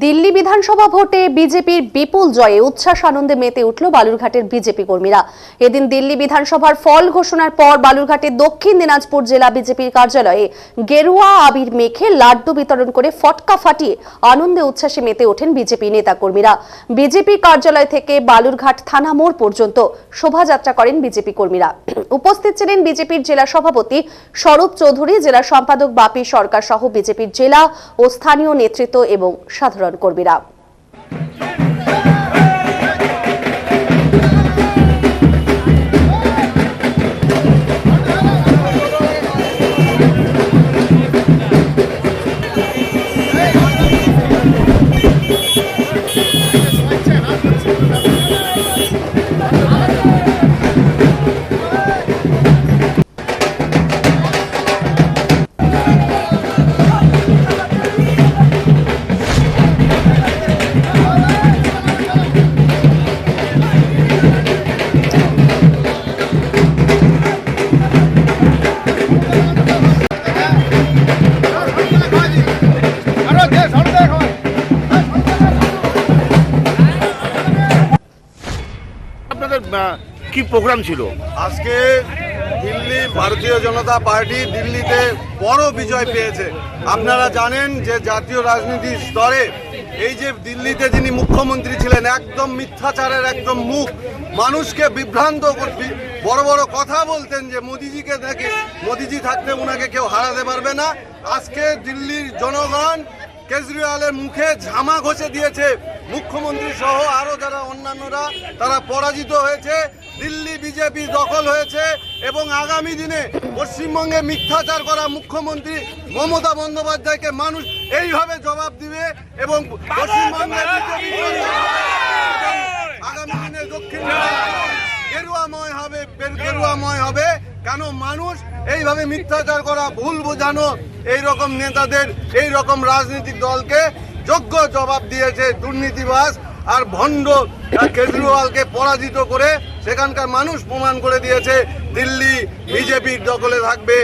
দিল্লি বিধানসভা ভোটে বিজেপির বিপুল জয়ে উচ্ছ্বাস আনন্দে মেতে উঠল বালুরঘাটের বিজেপি কর্মীরা। এদিন দিল্লি বিধানসভার ফল ঘোষণার পর বালুরঘাটের দক্ষিণ দিনাজপুর জেলা বিজেপির কার্যালয়ে গেরুয়া আবির মেখে লাড্ডু বিতরণ করে ফটকা ফাটিয়ে আনন্দে উচ্ছ্বাসে মেতে ওঠেন বিজেপি নেতা কর্মীরা। বিজেপি কার্যালয় থেকে বালুরঘাট থানা মোড় পর্যন্ত শোভাযাত্রা করেন বিজেপি কর্মীরা। উপস্থিত ছিলেন বিজেপির জেলা সভাপতি স্বরূপ চৌধুরী, জেলা সম্পাদক বাপি সরকার সহ বিজেপির জেলা ও স্থানীয় নেতৃত্ব এবং সাধারণ কর্মীরা। কি প্রোগ্রাম ছিল আজকে? দিল্লি ভারতীয় জনতা পার্টি দিল্লিতে বড় বিজয় পেয়েছে। আপনারা জানেন যে জাতীয় রাজনীতির স্তরে এই যে দিল্লিতে যিনি মুখ্যমন্ত্রী ছিলেন, একদম মিথ্যাচারের একদম মুখ, মানুষকে বিভ্রান্ত করতে বড় বড় কথা বলতেন যে মোদিজিকে দেখে মোদিজি থাকতে ওনাকে কেউ হারাতে পারবে না। আজকে দিল্লির জনগণ কেজরিওয়ালের মুখে ঝামা ঘষে দিয়েছে। মুখ্যমন্ত্রী সহ আরো যারা অন্যান্যরা তারা পরাজিত হয়েছে। দিল্লি বিজেপি দখল হয়েছে এবং আগামী দিনে পশ্চিমবঙ্গে মিথ্যাচার করা মুখ্যমন্ত্রী মমতা বন্দ্যোপাধ্যায়কে মানুষ এইভাবে জবাব দিবে এবং পশ্চিমবঙ্গের আগামী দিনে দক্ষিণ গেরুয়াময় হবে। কেন মানুষ এইভাবে মিথ্যাচার করা, ভুল বোঝানো এইরকম নেতাদের, এইরকম রাজনৈতিক দলকে যোগ্য জবাব দিয়েছে দুর্নীতিবাজ আর ভণ্ড কেজরিওয়ালকে পরাজিত করে সেখানকার মানুষ প্রমাণ করে দিয়েছে দিল্লি বিজেপির দখলে থাকবে।